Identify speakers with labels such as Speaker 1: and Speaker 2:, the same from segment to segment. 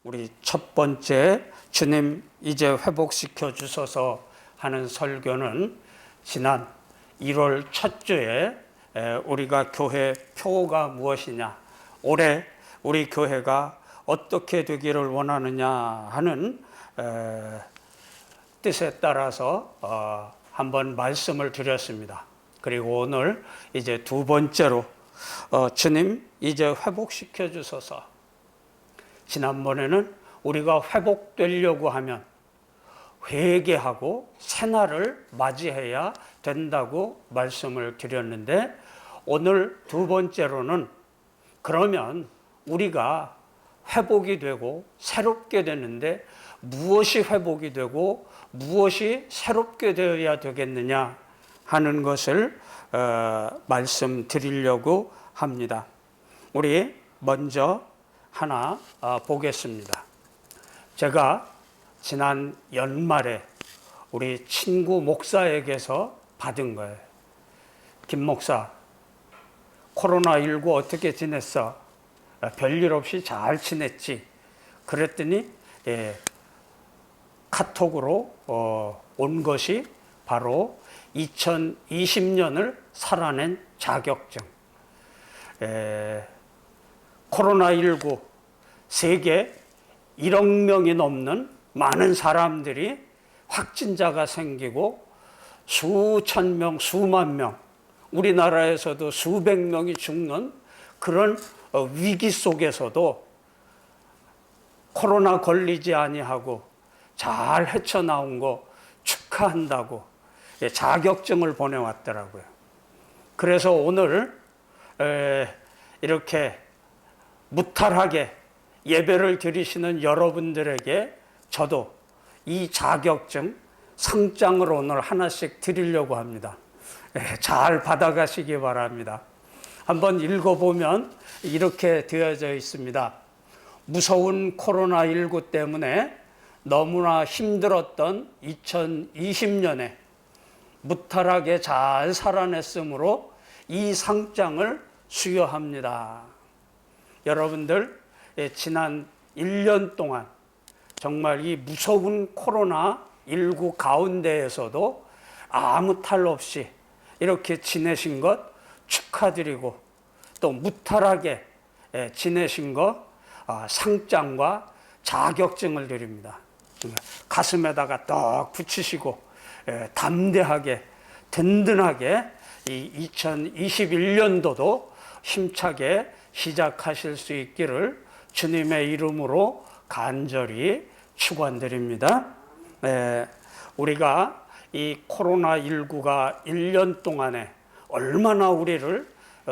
Speaker 1: 우리 첫 번째 주님 이제 회복시켜 주소서 하는 설교는 지난 1월 첫 주에 우리가 교회 표가 무엇이냐, 올해 우리 교회가 어떻게 되기를 원하느냐 하는 뜻에 따라서 한번 말씀을 드렸습니다. 그리고 오늘 이제 두 번째로 주님 이제 회복시켜 주소서. 지난번에는 우리가 회복되려고 하면 회개하고 새날을 맞이해야 된다고 말씀을 드렸는데, 오늘 두 번째로는 그러면 우리가 회복이 되고 새롭게 되는데 무엇이 회복이 되고 무엇이 새롭게 되어야 되겠느냐 하는 것을 말씀드리려고 합니다. 우리 먼저 하나 보겠습니다. 제가 지난 연말에 우리 친구 목사에게서 받은 거예요. 김 목사, 코로나19 어떻게 지냈어? 별일 없이 잘 지냈지? 그랬더니 카톡으로 온 것이 바로 2020년을 살아낸 자격증. 코로나19 세계 1억 명이 넘는 많은 사람들이 확진자가 생기고 수천 명, 수만 명, 우리나라에서도 수백 명이 죽는 그런 위기 속에서도 코로나 걸리지 아니하고 잘 헤쳐나온 거 축하한다고 자격증을 보내왔더라고요. 그래서 오늘 이렇게 무탈하게 예배를 드리시는 여러분들에게 저도 이 자격증 상장을 오늘 하나씩 드리려고 합니다. 잘 받아가시기 바랍니다. 한번 읽어보면 이렇게 되어져 있습니다. 무서운 코로나19 때문에 너무나 힘들었던 2020년에 무탈하게 잘 살아냈으므로 이 상장을 수여합니다. 여러분들 지난 1년 동안 정말 이 무서운 코로나19 가운데에서도 아무 탈 없이 이렇게 지내신 것 축하드리고, 또 무탈하게 지내신 것 상장과 자격증을 드립니다. 가슴에다가 떡 붙이시고 담대하게 든든하게 이 2021년도도 힘차게 시작하실 수 있기를 주님의 이름으로 간절히 축원드립니다. 우리가 이 코로나19가 1년 동안에 얼마나 우리를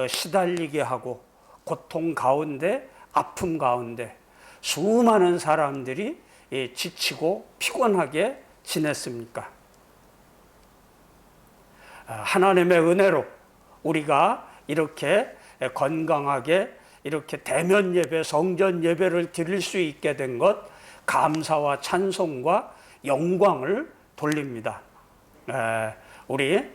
Speaker 1: 시달리게 하고 고통 가운데, 아픔 가운데 수많은 사람들이 지치고 피곤하게 지냈습니까? 하나님의 은혜로 우리가 이렇게 건강하게 이렇게 대면 예배, 성전 예배를 드릴 수 있게 된 것 감사와 찬송과 영광을 돌립니다. 우리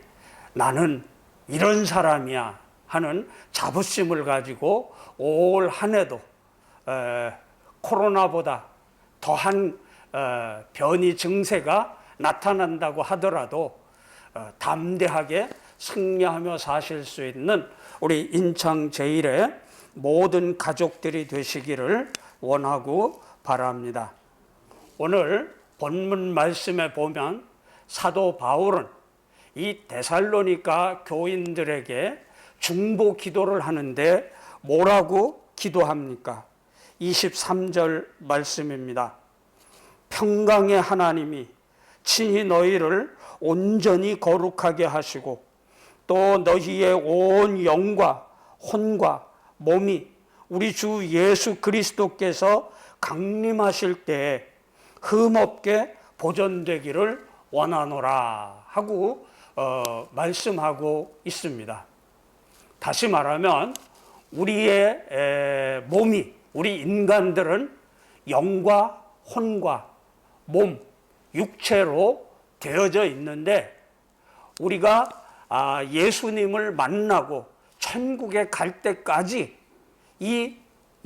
Speaker 1: 나는 이런 사람이야 하는 자부심을 가지고 올 한 해도 코로나보다 더한 변이 증세가 나타난다고 하더라도 담대하게 승리하며 사실 수 있는 우리 인창 제일의 모든 가족들이 되시기를 원하고 바랍니다. 오늘 본문 말씀에 보면 사도 바울은 이 데살로니가 교인들에게 중보 기도를 하는데 뭐라고 기도합니까? 23절 말씀입니다. 평강의 하나님이 친히 너희를 온전히 거룩하게 하시고 또 너희의 온 영과 혼과 몸이 우리 주 예수 그리스도께서 강림하실 때에 흠없게 보존되기를 원하노라 하고 말씀하고 있습니다. 다시 말하면 우리의 몸이, 우리 인간들은 영과 혼과 몸, 육체로 되어져 있는데, 우리가 예수님을 만나고 천국에 갈 때까지 이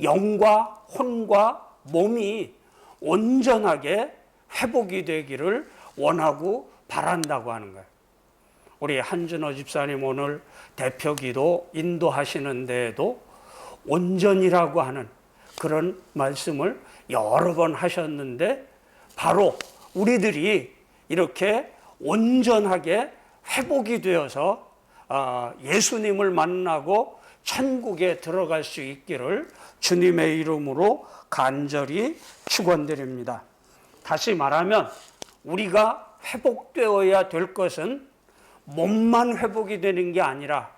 Speaker 1: 영과 혼과 몸이 온전하게 회복이 되기를 원하고 바란다고 하는 거예요. 우리 한준호 집사님 오늘 대표기도 인도하시는 데에도 온전이라고 하는 그런 말씀을 여러 번 하셨는데, 바로 우리들이 이렇게 온전하게 회복이 되어서 예수님을 만나고 천국에 들어갈 수 있기를 주님의 이름으로 간절히 축원드립니다. 다시 말하면 우리가 회복되어야 될 것은 몸만 회복이 되는 게 아니라,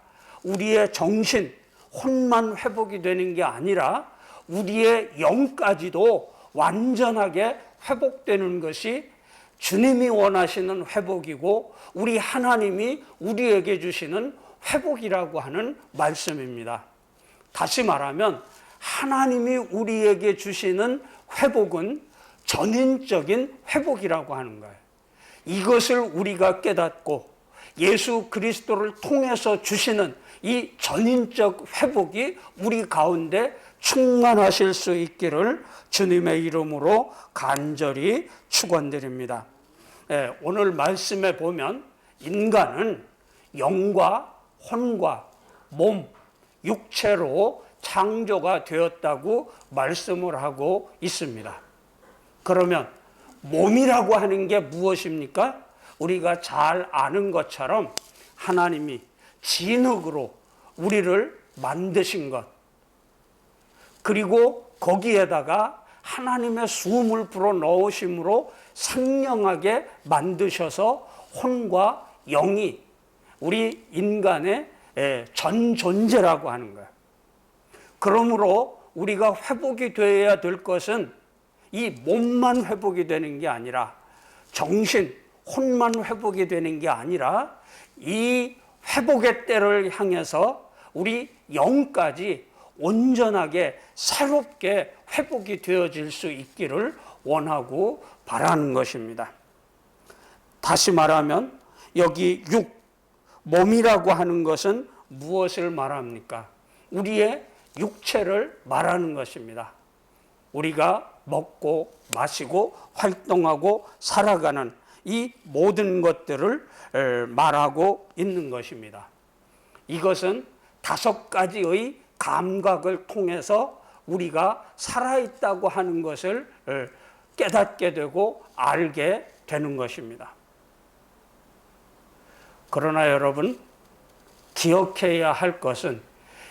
Speaker 1: 우리의 정신, 혼만 회복이 되는 게 아니라 우리의 영까지도 완전하게 회복되는 것이 주님이 원하시는 회복이고 우리 하나님이 우리에게 주시는 회복이라고 하는 말씀입니다. 다시 말하면 하나님이 우리에게 주시는 회복은 전인적인 회복이라고 하는 거예요. 이것을 우리가 깨닫고 예수 그리스도를 통해서 주시는 이 전인적 회복이 우리 가운데 충만하실 수 있기를 주님의 이름으로 간절히 축원드립니다. 오늘 말씀에 보면 인간은 영과 혼과 몸, 육체로 창조가 되었다고 말씀을 하고 있습니다. 그러면 몸이라고 하는 게 무엇입니까? 우리가 잘 아는 것처럼 하나님이 진흙으로 우리를 만드신 것, 그리고 거기에다가 하나님의 숨을 불어 넣으심으로 생명하게 만드셔서 혼과 영이 우리 인간의 전 존재라고 하는 거예요. 그러므로 우리가 회복이 되어야 될 것은 이 몸만 회복이 되는 게 아니라, 정신, 혼만 회복이 되는 게 아니라, 이 회복의 때를 향해서 우리 영까지 온전하게 새롭게 회복이 되어질 수 있기를 원하고 바라는 것입니다. 다시 말하면 여기 몸이라고 하는 것은 무엇을 말합니까? 우리의 육체를 말하는 것입니다. 우리가 먹고 마시고 활동하고 살아가는 이 모든 것들을 말하고 있는 것입니다. 이것은 5가지의 감각을 통해서 우리가 살아있다고 하는 것을 깨닫게 되고 알게 되는 것입니다. 그러나 여러분, 기억해야 할 것은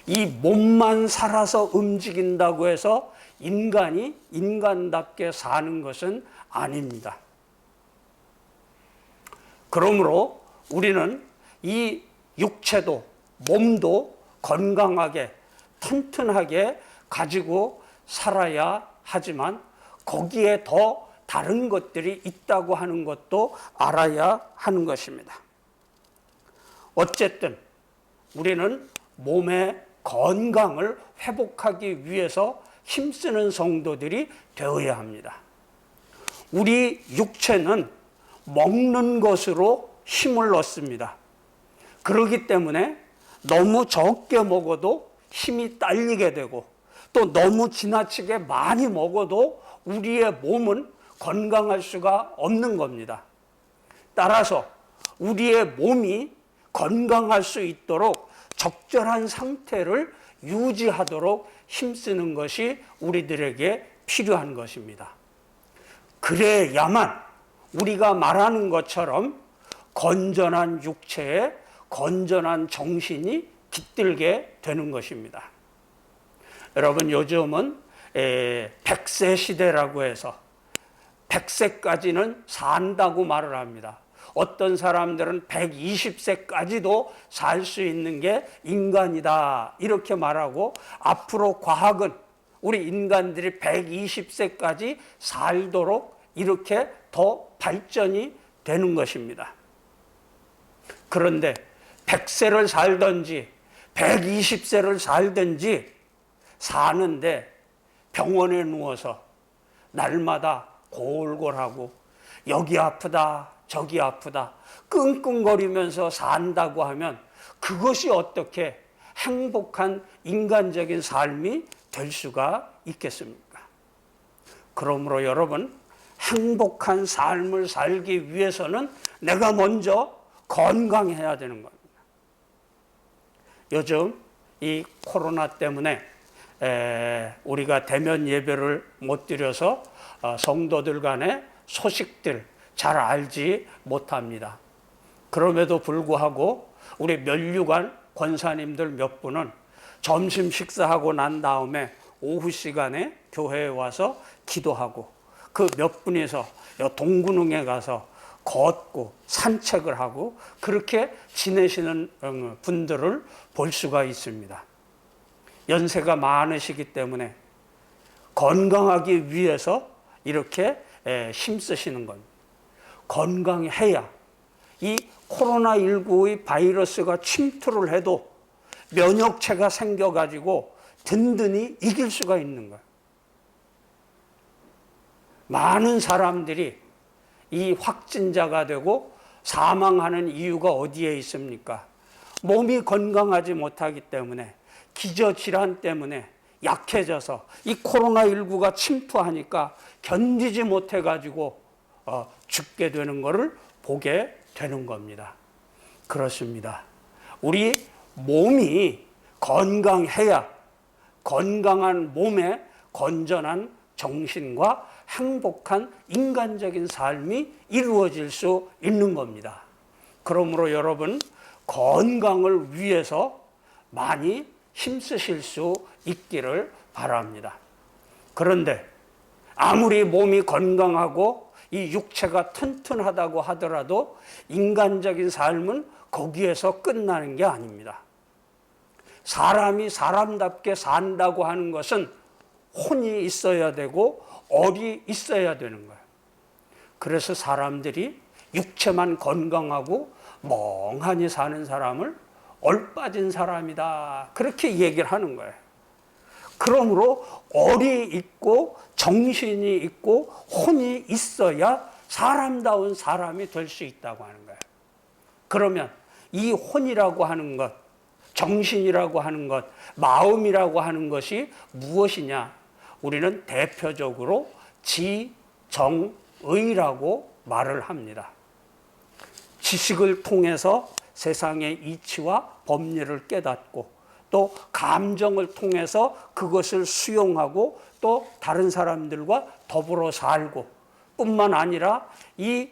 Speaker 1: 이 몸만 살아서 움직인다고 해서 인간이 인간답게 사는 것은 아닙니다. 그러므로 우리는 이 육체도 몸도 건강하게 튼튼하게 가지고 살아야 하지만 거기에 더 다른 것들이 있다고 하는 것도 알아야 하는 것입니다. 어쨌든 우리는 몸의 건강을 회복하기 위해서 힘쓰는 성도들이 되어야 합니다. 우리 육체는 먹는 것으로 힘을 얻습니다. 그렇기 때문에 너무 적게 먹어도 힘이 딸리게 되고, 또 너무 지나치게 많이 먹어도 우리의 몸은 건강할 수가 없는 겁니다. 따라서 우리의 몸이 건강할 수 있도록 적절한 상태를 유지하도록 힘쓰는 것이 우리들에게 필요한 것입니다. 그래야만 우리가 말하는 것처럼 건전한 육체에 건전한 정신이 깃들게 되는 것입니다. 여러분, 요즘은 100세 시대라고 해서 100세까지는 산다고 말을 합니다. 어떤 사람들은 120세까지도 살 수 있는 게 인간이다 이렇게 말하고, 앞으로 과학은 우리 인간들이 120세까지 살도록 이렇게 더 발전이 되는 것입니다. 그런데 100세를 살든지 120세를 살든지 사는데 병원에 누워서 날마다 골골하고 여기 아프다 저기 아프다 끙끙거리면서 산다고 하면 그것이 어떻게 행복한 인간적인 삶이 될 수가 있겠습니까? 그러므로 여러분, 행복한 삶을 살기 위해서는 내가 먼저 건강해야 되는 겁니다. 요즘 이 코로나 때문에 우리가 대면 예배를 못 드려서 성도들 간의 소식들 잘 알지 못합니다. 그럼에도 불구하고 우리 면류관 권사님들 몇 분은 점심 식사하고 난 다음에 오후 시간에 교회에 와서 기도하고 그 몇 분이서 동군흥에 가서 걷고 산책을 하고 그렇게 지내시는 분들을 볼 수가 있습니다. 연세가 많으시기 때문에 건강하기 위해서 이렇게 힘쓰시는 겁니다. 건강해야 이 코로나19의 바이러스가 침투를 해도 면역체가 생겨가지고 든든히 이길 수가 있는 거예요. 많은 사람들이 이 확진자가 되고 사망하는 이유가 어디에 있습니까? 몸이 건강하지 못하기 때문에, 기저질환 때문에 약해져서 이 코로나19가 침투하니까 견디지 못해가지고 죽게 되는 것을 보게 되는 겁니다. 그렇습니다. 우리 몸이 건강해야 건강한 몸에 건전한 정신과 행복한 인간적인 삶이 이루어질 수 있는 겁니다. 그러므로 여러분, 건강을 위해서 많이 힘쓰실 수 있기를 바랍니다. 그런데 아무리 몸이 건강하고 이 육체가 튼튼하다고 하더라도 인간적인 삶은 거기에서 끝나는 게 아닙니다. 사람이 사람답게 산다고 하는 것은 혼이 있어야 되고 얼이 있어야 되는 거예요. 그래서 사람들이 육체만 건강하고 멍하니 사는 사람을 얼빠진 사람이다, 그렇게 얘기를 하는 거예요. 그러므로 얼이 있고 정신이 있고 혼이 있어야 사람다운 사람이 될 수 있다고 하는 거예요. 그러면 이 혼이라고 하는 것, 정신이라고 하는 것, 마음이라고 하는 것이 무엇이냐? 우리는 대표적으로 지정의라고 말을 합니다. 지식을 통해서 세상의 이치와 법리를 깨닫고 또 감정을 통해서 그것을 수용하고 또 다른 사람들과 더불어 살고 뿐만 아니라 이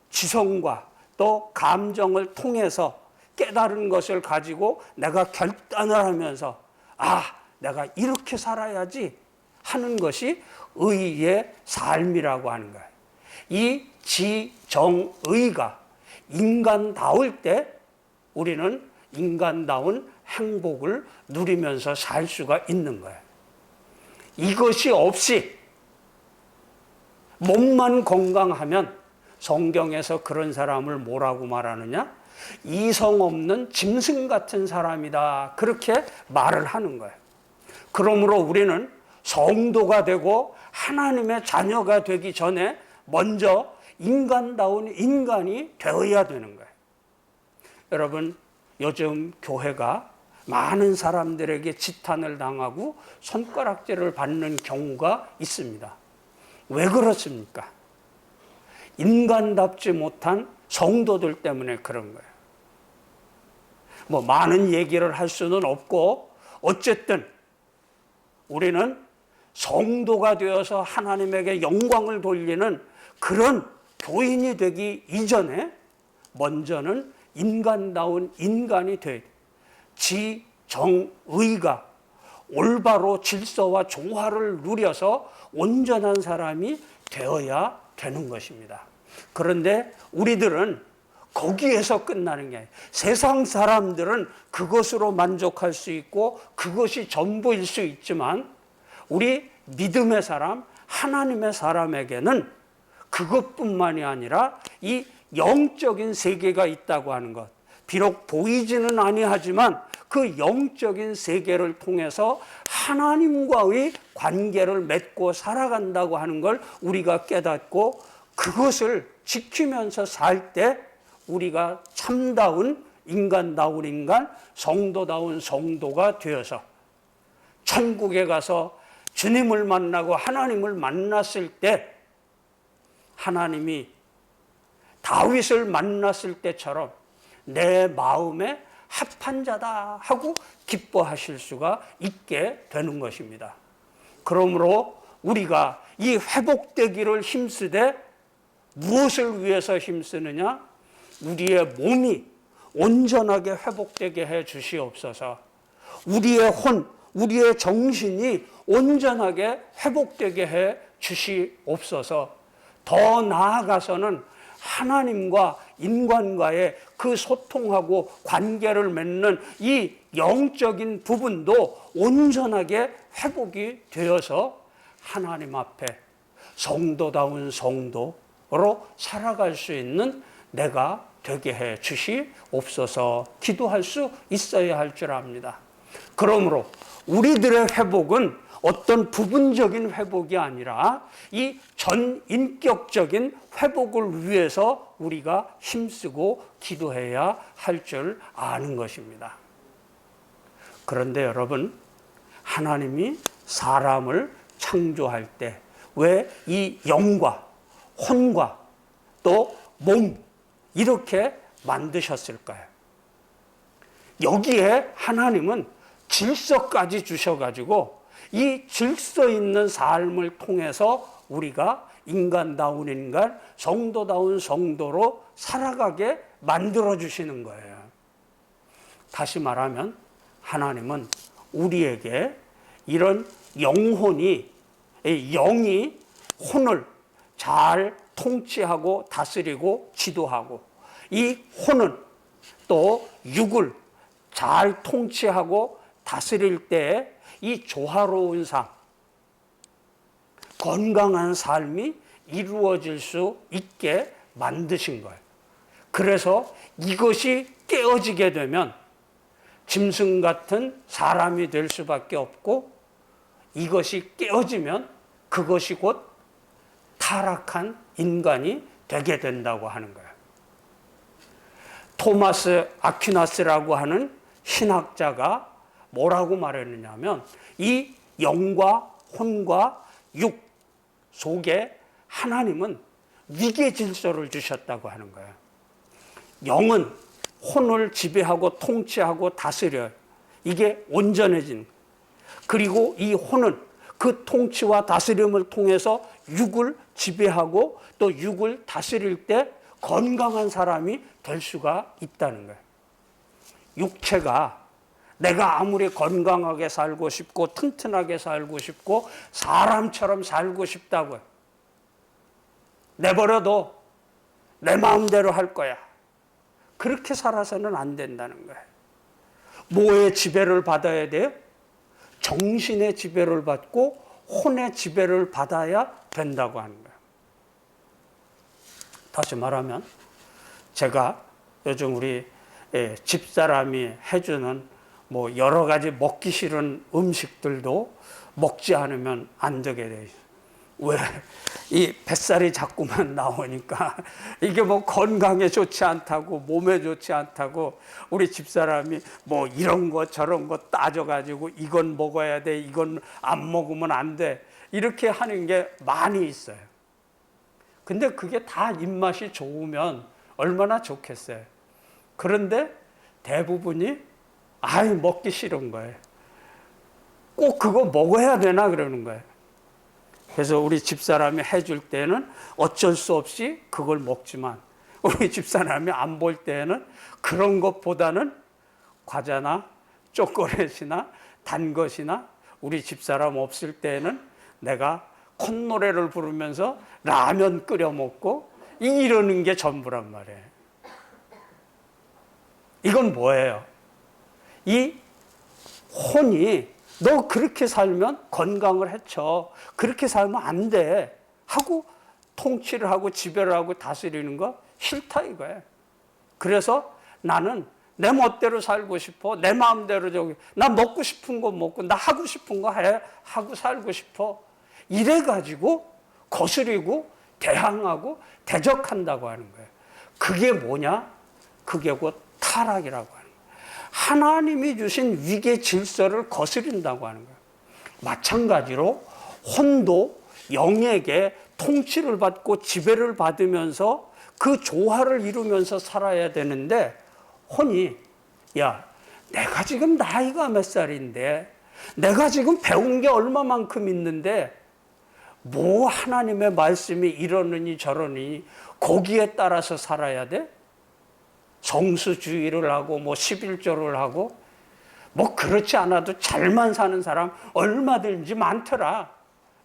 Speaker 1: 지성과 또 감정을 통해서 깨달은 것을 가지고 내가 결단을 하면서 내가 이렇게 살아야지 하는 것이 의의 삶이라고 하는 거예요. 이 지정의가 인간다울 때 우리는 인간다운 행복을 누리면서 살 수가 있는 거예요. 이것이 없이 몸만 건강하면 성경에서 그런 사람을 뭐라고 말하느냐? 이성 없는 짐승 같은 사람이다, 그렇게 말을 하는 거예요. 그러므로 우리는 성도가 되고 하나님의 자녀가 되기 전에 먼저 인간다운 인간이 되어야 되는 거예요. 여러분, 요즘 교회가 많은 사람들에게 지탄을 당하고 손가락질을 받는 경우가 있습니다. 왜 그렇습니까? 인간답지 못한 성도들 때문에 그런 거예요. 많은 얘기를 할 수는 없고, 어쨌든 우리는 성도가 되어서 하나님에게 영광을 돌리는 그런 교인이 되기 이전에 먼저는 인간다운 인간이 돼야 돼. 지정의가 올바로 질서와 조화를 누려서 온전한 사람이 되어야 되는 것입니다. 그런데 우리들은 거기에서 끝나는 게 아니에요. 세상 사람들은 그것으로 만족할 수 있고 그것이 전부일 수 있지만 우리 믿음의 사람, 하나님의 사람에게는 그것뿐만이 아니라 이 영적인 세계가 있다고 하는 것, 비록 보이지는 아니하지만 그 영적인 세계를 통해서 하나님과의 관계를 맺고 살아간다고 하는 걸 우리가 깨닫고 그것을 지키면서 살 때 우리가 참다운 인간다운 인간, 성도다운 성도가 되어서 천국에 가서 주님을 만나고 하나님을 만났을 때 하나님이 다윗을 만났을 때처럼 내 마음에 합한 자다 하고 기뻐하실 수가 있게 되는 것입니다. 그러므로 우리가 이 회복되기를 힘쓰되 무엇을 위해서 힘쓰느냐? 우리의 몸이 온전하게 회복되게 해 주시옵소서. 우리의 혼, 우리의 정신이 온전하게 회복되게 해 주시옵소서. 더 나아가서는 하나님과 인간과의 그 소통하고 관계를 맺는 이 영적인 부분도 온전하게 회복이 되어서 하나님 앞에 성도다운 성도로 살아갈 수 있는 내가 되게 해 주시옵소서. 기도할 수 있어야 할 줄 압니다. 그러므로 우리들의 회복은 어떤 부분적인 회복이 아니라 이 전인격적인 회복을 위해서 우리가 힘쓰고 기도해야 할 줄 아는 것입니다. 그런데 여러분, 하나님이 사람을 창조할 때 왜 이 영과 혼과 또 몸 이렇게 만드셨을까요? 여기에 하나님은 질서까지 주셔가지고 이 질서 있는 삶을 통해서 우리가 인간다운 인간, 성도다운 성도로 살아가게 만들어주시는 거예요. 다시 말하면 하나님은 우리에게 이런 영혼이, 영이 혼을 잘 통치하고 다스리고 지도하고 이 혼은 또 육을 잘 통치하고 다스릴 때 이 조화로운 삶, 건강한 삶이 이루어질 수 있게 만드신 거예요. 그래서 이것이 깨어지게 되면 짐승 같은 사람이 될 수밖에 없고, 이것이 깨어지면 그것이 곧 타락한 인간이 되게 된다고 하는 거예요. 토마스 아퀴나스라고 하는 신학자가 뭐라고 말했느냐면 이 영과 혼과 육 속에 하나님은 위계 질서를 주셨다고 하는 거예요. 영은 혼을 지배하고 통치하고 다스려요. 이게 온전해진. 그리고 이 혼은 그 통치와 다스림을 통해서 육을 지배하고 또 육을 다스릴 때 건강한 사람이 될 수가 있다는 거예요. 육체가 내가 아무리 건강하게 살고 싶고 튼튼하게 살고 싶고 사람처럼 살고 싶다고요. 내버려도 내 마음대로 할 거야. 그렇게 살아서는 안 된다는 거예요. 뭐의 지배를 받아야 돼요? 정신의 지배를 받고 혼의 지배를 받아야 된다고 하는 거예요. 다시 말하면 제가 요즘 우리 집사람이 해주는 뭐 여러 가지 먹기 싫은 음식들도 먹지 않으면 안 되게 돼 있어요. 왜? 이 뱃살이 자꾸만 나오니까 이게 뭐 건강에 좋지 않다고 몸에 좋지 않다고 우리 집사람이 뭐 이런 거 저런 거 따져가지고 이건 먹어야 돼, 이건 안 먹으면 안 돼, 이렇게 하는 게 많이 있어요. 근데 그게 다 입맛이 좋으면 얼마나 좋겠어요. 그런데 대부분이 먹기 싫은 거예요. 꼭 그거 먹어야 되나 그러는 거예요. 그래서 우리 집사람이 해줄 때는 어쩔 수 없이 그걸 먹지만 우리 집사람이 안 볼 때는 그런 것보다는 과자나 초콜릿이나 단 것이나 우리 집사람 없을 때는 내가 콧노래를 부르면서 라면 끓여 먹고 이러는 게 전부란 말이에요. 이건 뭐예요? 이 혼이 너 그렇게 살면 건강을 해쳐, 그렇게 살면 안 돼 하고 통치를 하고 지배를 하고 다스리는 거 싫다 이거예요. 그래서 나는 내 멋대로 살고 싶어, 내 마음대로 나 먹고 싶은 거 먹고 나 하고 싶은 거 하고 살고 싶어, 이래가지고 거스리고 대항하고 대적한다고 하는 거예요. 그게 뭐냐? 그게 곧 타락이라고 하는 거예요. 하나님이 주신 위계 질서를 거스린다고 하는 거예요. 마찬가지로 혼도 영에게 통치를 받고 지배를 받으면서 그 조화를 이루면서 살아야 되는데, 혼이 야, 내가 지금 나이가 몇 살인데, 내가 지금 배운 게 얼마만큼 있는데 뭐 하나님의 말씀이 이러느니 저러느니 거기에 따라서 살아야 돼? 성수주의를 하고 뭐 11조를 하고 뭐 그렇지 않아도 잘만 사는 사람 얼마든지 많더라.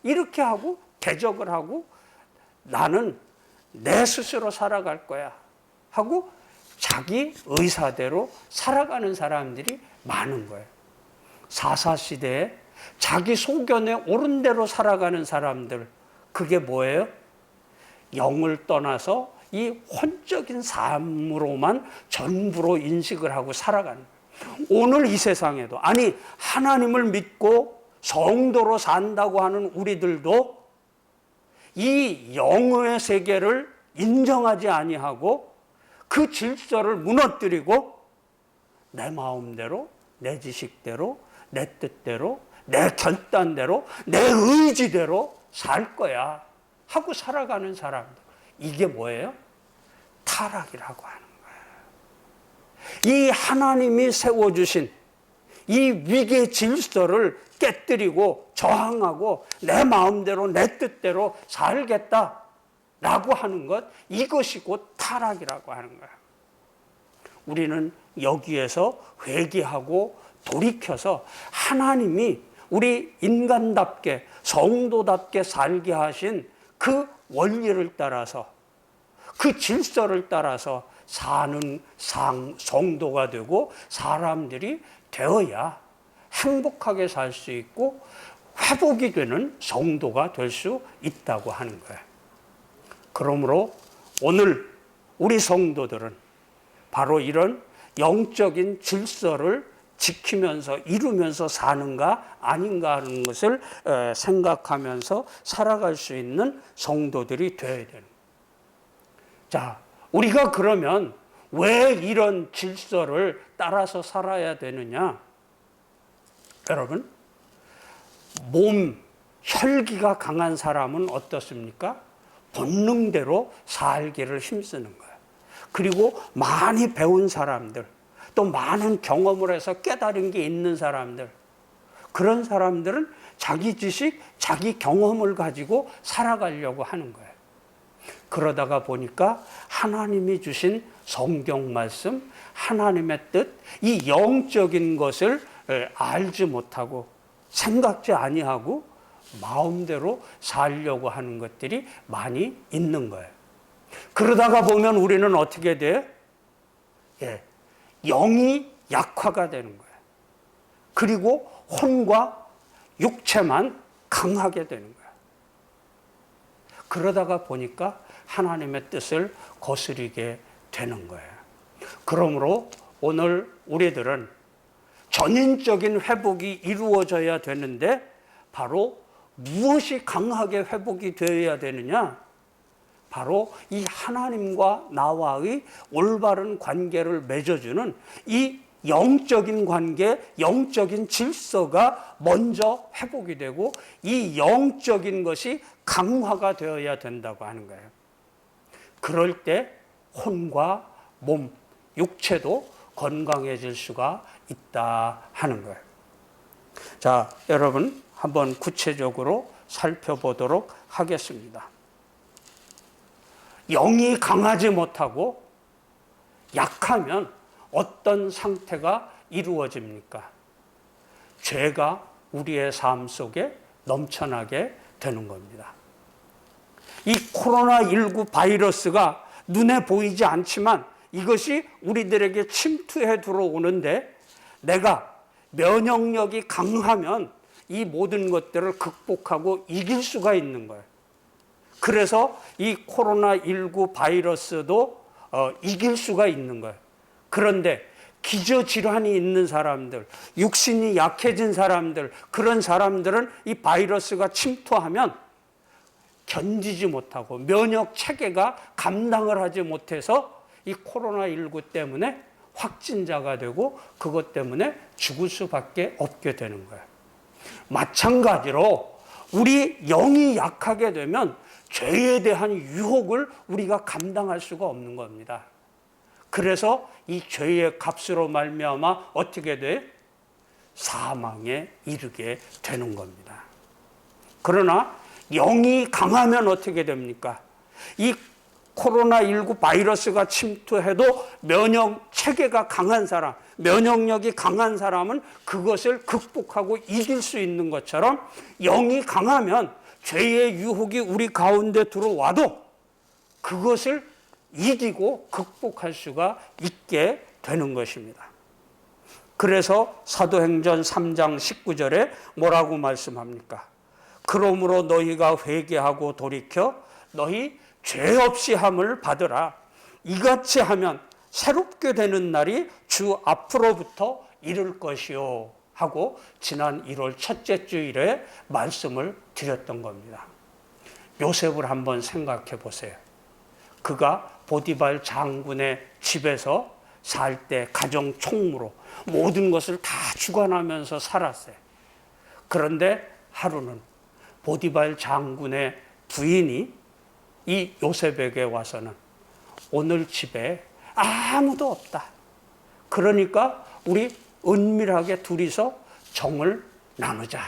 Speaker 1: 이렇게 하고 대적을 하고 나는 내 스스로 살아갈 거야 하고 자기 의사대로 살아가는 사람들이 많은 거예요. 사사시대에 자기 소견에 옳은 대로 살아가는 사람들, 그게 뭐예요? 영을 떠나서 이 혼적인 삶으로만 전부로 인식을 하고 살아가는 거예요. 오늘 이 세상에도, 아니 하나님을 믿고 성도로 산다고 하는 우리들도 이 영의 세계를 인정하지 아니하고 그 질서를 무너뜨리고 내 마음대로, 내 지식대로, 내 뜻대로, 내 결단대로, 내 의지대로 살 거야 하고 살아가는 사람들, 이게 뭐예요? 타락이라고 하는 거예요. 이 하나님이 세워주신 이 위계 질서를 깨뜨리고 저항하고 내 마음대로 내 뜻대로 살겠다라고 하는 것, 이것이 곧 타락이라고 하는 거예요. 우리는 여기에서 회개하고 돌이켜서 하나님이 우리 인간답게 성도답게 살게 하신 그 원리를 따라서 그 질서를 따라서 사는 성도가 되고 사람들이 되어야 행복하게 살 수 있고 회복이 되는 성도가 될 수 있다고 하는 거예요. 그러므로 오늘 우리 성도들은 바로 이런 영적인 질서를 지키면서 이루면서 사는가 아닌가 하는 것을 생각하면서 살아갈 수 있는 성도들이 되어야 되는 거예요. 자, 우리가 그러면 왜 이런 질서를 따라서 살아야 되느냐? 여러분, 혈기가 강한 사람은 어떻습니까? 본능대로 살기를 힘쓰는 거예요. 그리고 많이 배운 사람들, 또 많은 경험을 해서 깨달은 게 있는 사람들, 그런 사람들은 자기 지식, 자기 경험을 가지고 살아가려고 하는 거예요. 그러다가 보니까 하나님이 주신 성경 말씀, 하나님의 뜻, 이 영적인 것을 알지 못하고 생각지 아니하고 마음대로 살려고 하는 것들이 많이 있는 거예요. 그러다가 보면 우리는 어떻게 돼요? 영이 약화가 되는 거예요. 그리고 혼과 육체만 강하게 되는 거예요. 그러다가 보니까 하나님의 뜻을 거스르게 되는 거예요. 그러므로 오늘 우리들은 전인적인 회복이 이루어져야 되는데 바로 무엇이 강하게 회복이 되어야 되느냐? 바로 이 하나님과 나와의 올바른 관계를 맺어주는 이 영적인 관계, 영적인 질서가 먼저 회복이 되고 이 영적인 것이 강화가 되어야 된다고 하는 거예요. 그럴 때 혼과 몸, 육체도 건강해질 수가 있다 하는 거예요. 자, 여러분 한번 구체적으로 살펴보도록 하겠습니다. 영이 강하지 못하고 약하면 어떤 상태가 이루어집니까? 죄가 우리의 삶 속에 넘쳐나게 되는 겁니다. 이 코로나19 바이러스가 눈에 보이지 않지만 이것이 우리들에게 침투해 들어오는데 내가 면역력이 강하면 이 모든 것들을 극복하고 이길 수가 있는 거예요. 그래서 이 코로나19 바이러스도 이길 수가 있는 거예요. 그런데 기저질환이 있는 사람들, 육신이 약해진 사람들, 그런 사람들은 이 바이러스가 침투하면 견디지 못하고 면역 체계가 감당을 하지 못해서 이 코로나19 때문에 확진자가 되고 그것 때문에 죽을 수밖에 없게 되는 거예요. 마찬가지로 우리 영이 약하게 되면 죄에 대한 유혹을 우리가 감당할 수가 없는 겁니다. 그래서 이 죄의 값으로 말미암아 어떻게 돼? 사망에 이르게 되는 겁니다. 그러나 영이 강하면 어떻게 됩니까? 이 코로나19 바이러스가 침투해도 면역 체계가 강한 사람, 면역력이 강한 사람은 그것을 극복하고 이길 수 있는 것처럼 영이 강하면 죄의 유혹이 우리 가운데 들어와도 그것을 이기고 극복할 수가 있게 되는 것입니다. 그래서 사도행전 3장 19절에 뭐라고 말씀합니까? 그러므로 너희가 회개하고 돌이켜 너희 죄 없이 함을 받으라. 이같이 하면 새롭게 되는 날이 주 앞으로부터 이를 것이요 하고 지난 1월 첫째 주일에 말씀을 드렸던 겁니다. 요셉을 한번 생각해 보세요. 그가 보디발 장군의 집에서 살 때 가정 총무로 모든 것을 다 주관하면서 살았어요. 그런데 하루는 보디발 장군의 부인이 이 요셉에게 와서는 오늘 집에 아무도 없다. 그러니까 우리 은밀하게 둘이서 정을 나누자.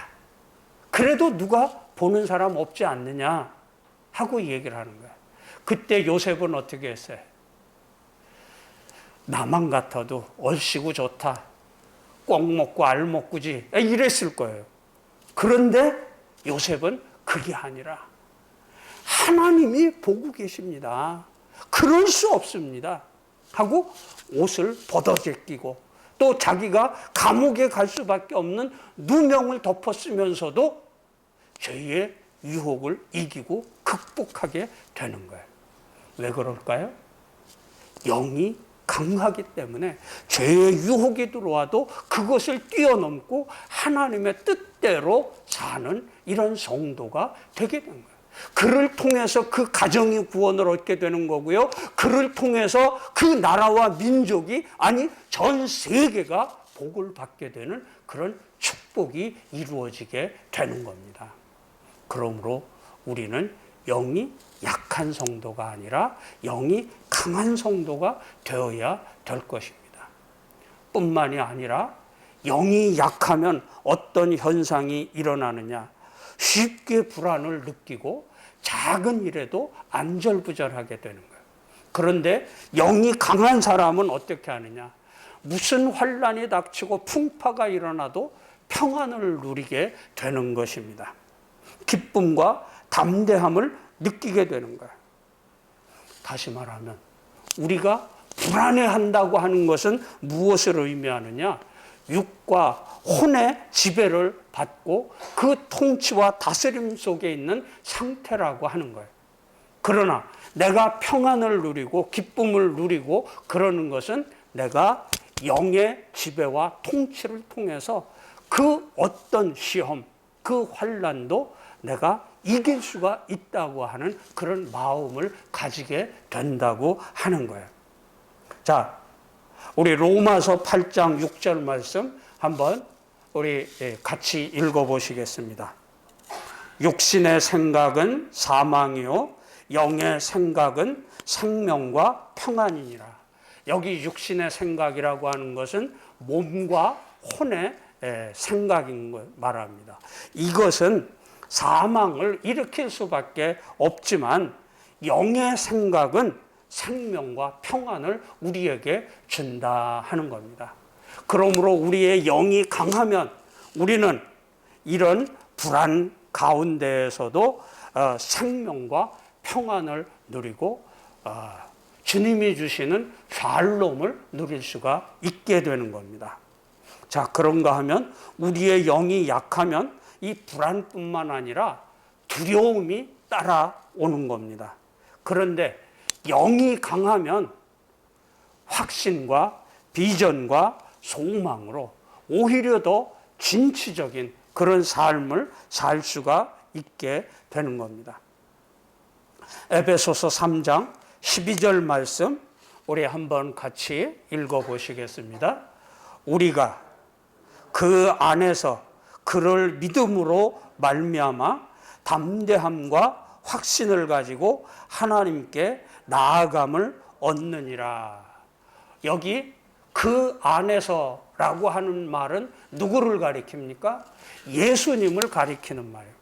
Speaker 1: 그래도 누가 보는 사람 없지 않느냐 하고 얘기를 하는 거야. 그때 요셉은 어떻게 했어요? 나만 같아도 얼씨구 좋다. 꼭 먹고 알 먹고지 이랬을 거예요. 그런데 요셉은 그게 아니라 하나님이 보고 계십니다. 그럴 수 없습니다. 하고 옷을 벗어제끼고 또 자기가 감옥에 갈 수밖에 없는 누명을 덮었으면서도 죄의 유혹을 이기고 극복하게 되는 거예요. 왜 그럴까요? 영이 강하기 때문에 죄의 유혹이 들어와도 그것을 뛰어넘고 하나님의 뜻대로 사는 이런 성도가 되게 된 거예요. 그를 통해서 그 가정이 구원을 얻게 되는 거고요. 그를 통해서 그 나라와 민족이 아니 전 세계가 복을 받게 되는 그런 축복이 이루어지게 되는 겁니다. 그러므로 우리는 영이 약한 성도가 아니라 영이 강한 성도가 되어야 될 것입니다. 뿐만이 아니라 영이 약하면 어떤 현상이 일어나느냐? 쉽게 불안을 느끼고 작은 일에도 안절부절하게 되는 거예요. 그런데 영이 강한 사람은 어떻게 하느냐? 무슨 환란이 닥치고 풍파가 일어나도 평안을 누리게 되는 것입니다. 기쁨과 담대함을 느끼게 되는 거예요. 다시 말하면 우리가 불안해한다고 하는 것은 무엇을 의미하느냐? 육과 혼의 지배를 받고 그 통치와 다스림 속에 있는 상태라고 하는 거예요. 그러나 내가 평안을 누리고 기쁨을 누리고 그러는 것은 내가 영의 지배와 통치를 통해서 그 어떤 시험, 그 환난도 내가 이길 수가 있다고 하는 그런 마음을 가지게 된다고 하는 거예요. 자, 우리 로마서 8장 6절 말씀 한번 우리 같이 읽어보시겠습니다. 육신의 생각은 사망이요 영의 생각은 생명과 평안이니라. 여기 육신의 생각이라고 하는 것은 몸과 혼의 생각인 걸 말합니다. 이것은 사망을 일으킬 수밖에 없지만 영의 생각은 생명과 평안을 우리에게 준다 하는 겁니다. 그러므로 우리의 영이 강하면 우리는 이런 불안 가운데에서도 생명과 평안을 누리고 주님이 주시는 샬롬을 누릴 수가 있게 되는 겁니다. 자, 그런가 하면 우리의 영이 약하면 이 불안뿐만 아니라 두려움이 따라오는 겁니다. 그런데 영이 강하면 확신과 비전과 소망으로 오히려 더 진취적인 그런 삶을 살 수가 있게 되는 겁니다. 에베소서 3장 12절 말씀 우리 한번 같이 읽어보시겠습니다. 우리가 그 안에서 그럴 믿음으로 말미암아 담대함과 확신을 가지고 하나님께 나아감을 얻느니라. 여기 그 안에서라고 하는 말은 누구를 가리킵니까? 예수님을 가리키는 말이에요.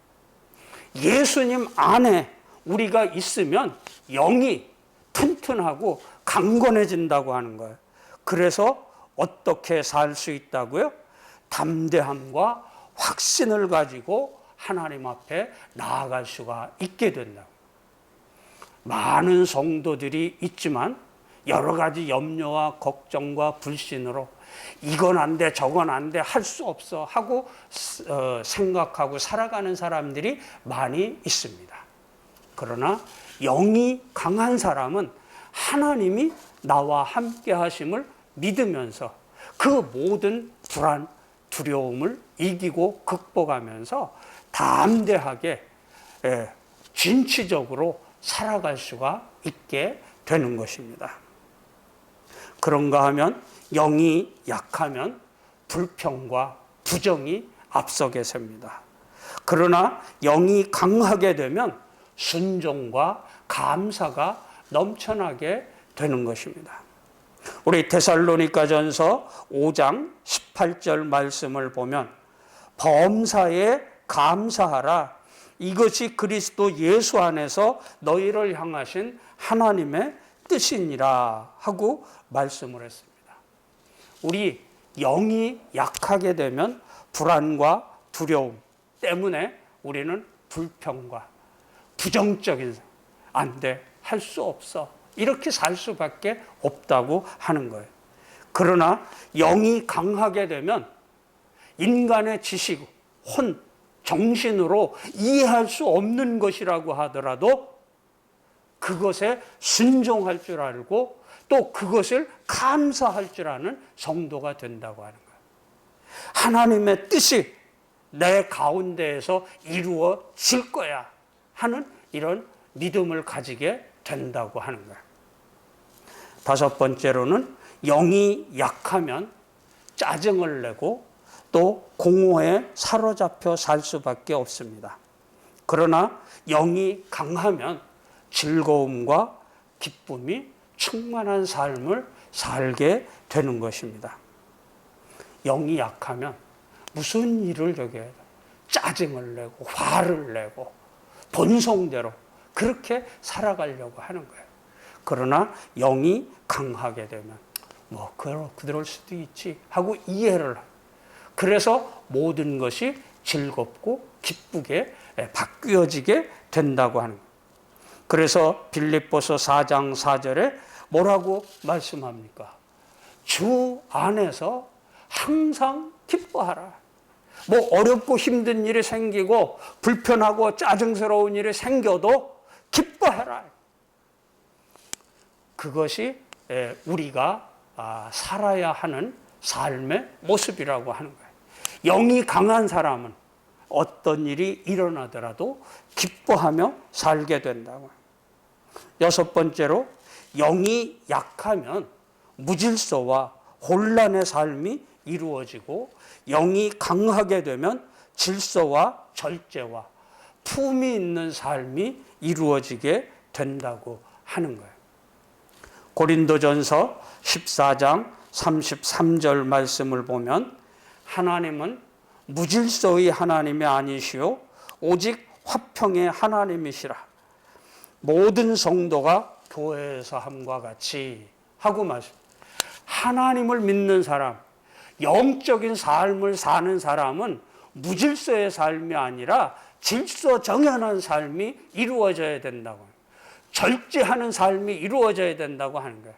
Speaker 1: 예수님 안에 우리가 있으면 영이 튼튼하고 강건해진다고 하는 거예요. 그래서 어떻게 살 수 있다고요? 담대함과 확신을 가지고 하나님 앞에 나아갈 수가 있게 된다. 많은 성도들이 있지만 여러 가지 염려와 걱정과 불신으로 이건 안 돼, 저건 안 돼, 할 수 없어 하고 생각하고 살아가는 사람들이 많이 있습니다. 그러나 영이 강한 사람은 하나님이 나와 함께 하심을 믿으면서 그 모든 불안, 두려움을 이기고 극복하면서 담대하게 진취적으로 살아갈 수가 있게 되는 것입니다. 그런가 하면 영이 약하면 불평과 부정이 앞서게 셉니다. 그러나 영이 강하게 되면 순종과 감사가 넘쳐나게 되는 것입니다. 우리 데살로니가전서 5장 18절 말씀을 보면 범사에 감사하라. 이것이 그리스도 예수 안에서 너희를 향하신 하나님의 뜻이니라 하고 말씀을 했습니다. 우리 영이 약하게 되면 불안과 두려움 때문에 우리는 불평과 부정적인 안 돼, 할 수 없어 이렇게 살 수밖에 없다고 하는 거예요. 그러나 영이 강하게 되면 인간의 지식, 혼, 정신으로 이해할 수 없는 것이라고 하더라도 그것에 순종할 줄 알고 또 그것을 감사할 줄 아는 성도가 된다고 하는 거예요. 하나님의 뜻이 내 가운데에서 이루어질 거야 하는 이런 믿음을 가지게 된다고 하는 거예요. 다섯 번째로는 영이 약하면 짜증을 내고 또 공허에 사로잡혀 살 수밖에 없습니다. 그러나 영이 강하면 즐거움과 기쁨이 충만한 삶을 살게 되는 것입니다. 영이 약하면 무슨 일을 저게 짜증을 내고 화를 내고 본성대로 그렇게 살아가려고 하는 거예요. 그러나 영이 강하게 되면 뭐 그럴 수도 있지 하고 이해를 해요. 그래서 모든 것이 즐겁고 기쁘게 바뀌어지게 된다고 하는 거예요. 그래서 빌립보서 4장 4절에 뭐라고 말씀합니까? 주 안에서 항상 기뻐하라. 뭐 어렵고 힘든 일이 생기고 불편하고 짜증스러운 일이 생겨도 기뻐해라. 그것이 우리가 살아야 하는 삶의 모습이라고 하는 거예요. 영이 강한 사람은 어떤 일이 일어나더라도 기뻐하며 살게 된다고. 여섯 번째로 영이 약하면 무질서와 혼란의 삶이 이루어지고 영이 강하게 되면 질서와 절제와 품이 있는 삶이 이루어지게 된다고 하는 거예요. 고린도전서 14장 33절 말씀을 보면 하나님은 무질서의 하나님이 아니시오 오직 화평의 하나님이시라. 모든 성도가 교회에서 함과 같이 하고 말씀. 하나님을 믿는 사람, 영적인 삶을 사는 사람은 무질서의 삶이 아니라 질서정연한 삶이 이루어져야 된다고. 절제하는 삶이 이루어져야 된다고 하는 거예요.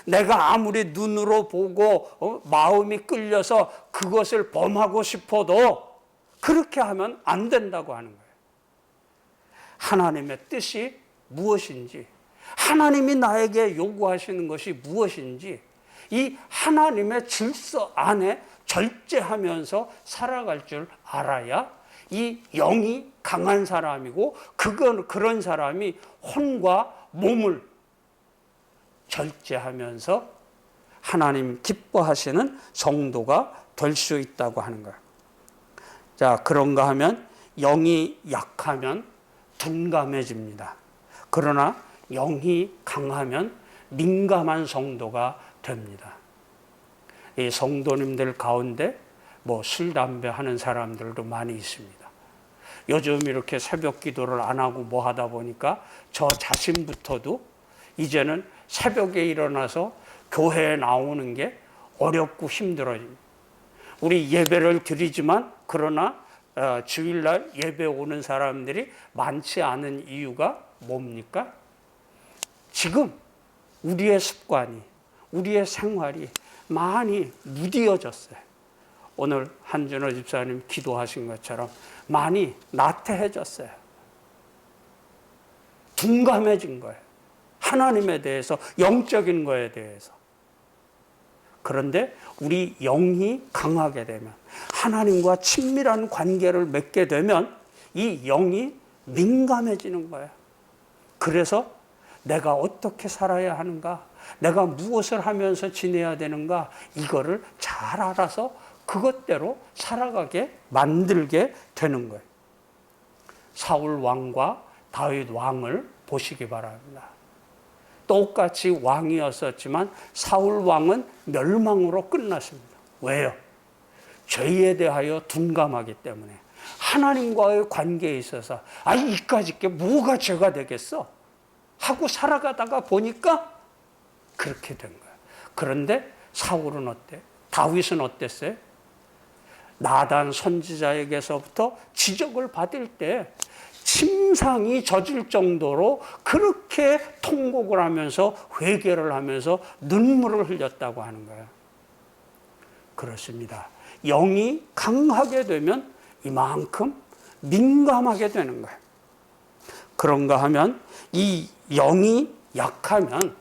Speaker 1: 내가 아무리 눈으로 보고 마음이 끌려서 그것을 범하고 싶어도 그렇게 하면 안 된다고 하는 거예요. 하나님의 뜻이 무엇인지, 하나님이 나에게 요구하시는 것이 무엇인지 이 하나님의 질서 안에 절제하면서 살아갈 줄 알아야 이 영이 강한 사람이고 그런 사람이 혼과 몸을 절제하면서 하나님 기뻐하시는 성도가 될 수 있다고 하는 거예요. 자, 그런가 하면 영이 약하면 둔감해집니다. 그러나 영이 강하면 민감한 성도가 됩니다. 이 성도님들 가운데 뭐 술, 담배 하는 사람들도 많이 있습니다. 요즘 이렇게 새벽 기도를 안 하고 뭐 하다 보니까 저 자신부터도 이제는 새벽에 일어나서 교회에 나오는 게 어렵고 힘들어집니다. 우리 예배를 드리지만 그러나 주일날 예배 오는 사람들이 많지 않은 이유가 뭡니까? 지금 우리의 습관이, 우리의 생활이 많이 무디어졌어요. 오늘 한준호 집사님 기도하신 것처럼 많이 나태해졌어요. 둔감해진 거예요. 하나님에 대해서, 영적인 거에 대해서. 그런데 우리 영이 강하게 되면, 하나님과 친밀한 관계를 맺게 되면 이 영이 민감해지는 거예요. 그래서 내가 어떻게 살아야 하는가, 내가 무엇을 하면서 지내야 되는가, 이거를 잘 알아서 그것대로 살아가게 만들게 되는 거예요. 사울 왕과 다윗 왕을 보시기 바랍니다. 똑같이 왕이었었지만 사울 왕은 멸망으로 끝났습니다. 왜요? 죄에 대하여 둔감하기 때문에. 하나님과의 관계에 있어서 이까짓 게 뭐가 죄가 되겠어? 하고 살아가다가 보니까 그렇게 된 거예요. 그런데 사울은 어때? 다윗은 어땠어요? 나단 선지자에게서부터 지적을 받을 때 침상이 젖을 정도로 그렇게 통곡을 하면서 회개를 하면서 눈물을 흘렸다고 하는 거예요. 그렇습니다. 영이 강하게 되면 이만큼 민감하게 되는 거예요. 그런가 하면 이 영이 약하면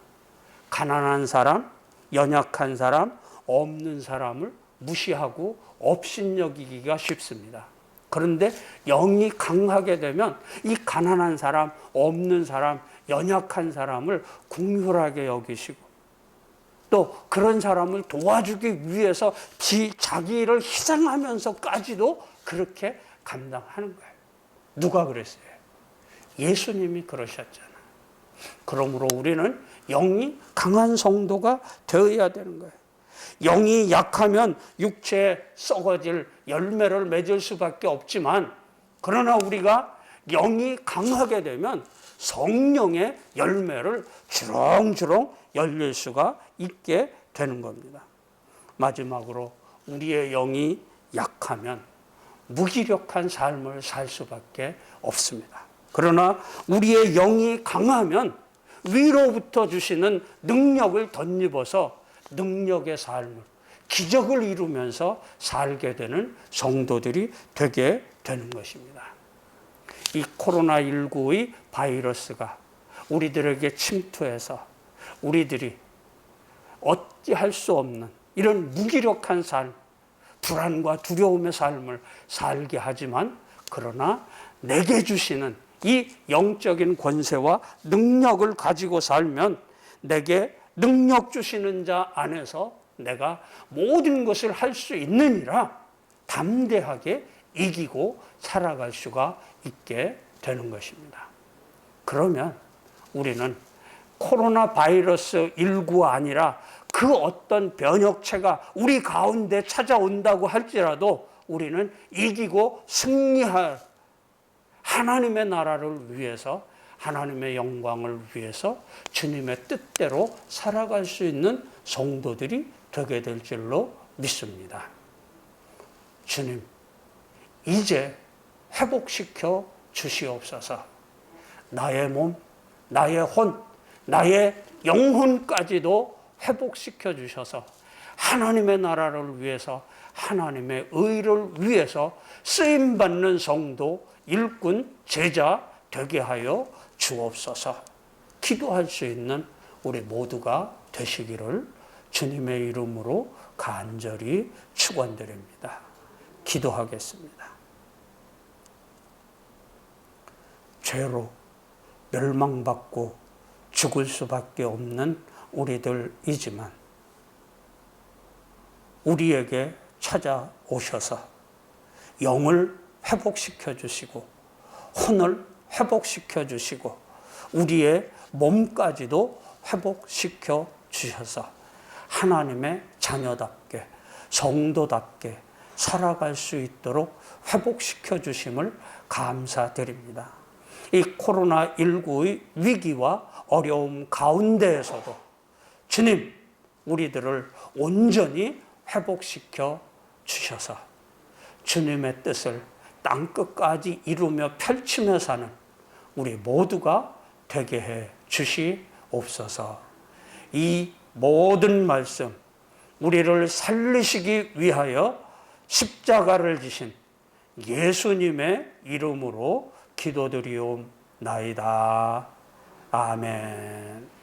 Speaker 1: 가난한 사람, 연약한 사람, 없는 사람을 무시하고 업신여기기가 쉽습니다. 그런데 영이 강하게 되면 이 가난한 사람, 없는 사람, 연약한 사람을 긍휼하게 여기시고 또 그런 사람을 도와주기 위해서 자기를 희생하면서까지도 그렇게 감당하는 거예요. 누가 그랬어요? 예수님이 그러셨잖아요. 그러므로 우리는 영이 강한 성도가 되어야 되는 거예요. 영이 약하면 육체에 썩어질 열매를 맺을 수밖에 없지만 그러나 우리가 영이 강하게 되면 성령의 열매를 주렁주렁 열릴 수가 있게 되는 겁니다. 마지막으로 우리의 영이 약하면 무기력한 삶을 살 수밖에 없습니다. 그러나 우리의 영이 강하면 위로부터 주시는 능력을 덧입어서 능력의 삶을, 기적을 이루면서 살게 되는 성도들이 되게 되는 것입니다. 이 코로나19의 바이러스가 우리들에게 침투해서 우리들이 어찌할 수 없는 이런 무기력한 삶, 불안과 두려움의 삶을 살게 하지만 그러나 내게 주시는 이 영적인 권세와 능력을 가지고 살면 내게 능력 주시는 자 안에서 내가 모든 것을 할 수 있느니라 담대하게 이기고 살아갈 수가 있게 되는 것입니다. 그러면 우리는 코로나 바이러스 19가 아니라 그 어떤 변혁체가 우리 가운데 찾아온다고 할지라도 우리는 이기고 승리할 하나님의 나라를 위해서 하나님의 영광을 위해서 주님의 뜻대로 살아갈 수 있는 성도들이 되게 될 줄로 믿습니다. 주님, 이제 회복시켜 주시옵소서. 나의 몸, 나의 혼, 나의 영혼까지도 회복시켜 주셔서 하나님의 나라를 위해서 하나님의 의를 위해서 쓰임받는 성도, 일꾼, 제자 되게 하여 주옵소서. 기도할 수 있는 우리 모두가 되시기를 주님의 이름으로 간절히 축원드립니다. 기도하겠습니다. 죄로 멸망받고 죽을 수밖에 없는 우리들이지만 우리에게 찾아오셔서 영을 회복시켜 주시고 혼을 회복시켜 주시고 우리의 몸까지도 회복시켜 주셔서 하나님의 자녀답게 성도답게 살아갈 수 있도록 회복시켜 주심을 감사드립니다. 이 코로나19의 위기와 어려움 가운데에서도 주님, 우리들을 온전히 회복시켜 주셔서 주님의 뜻을 땅끝까지 이루며 펼치며 사는 우리 모두가 되게 해 주시옵소서. 이 모든 말씀, 우리를 살리시기 위하여 십자가를 지신 예수님의 이름으로 기도드리옵나이다. 아멘.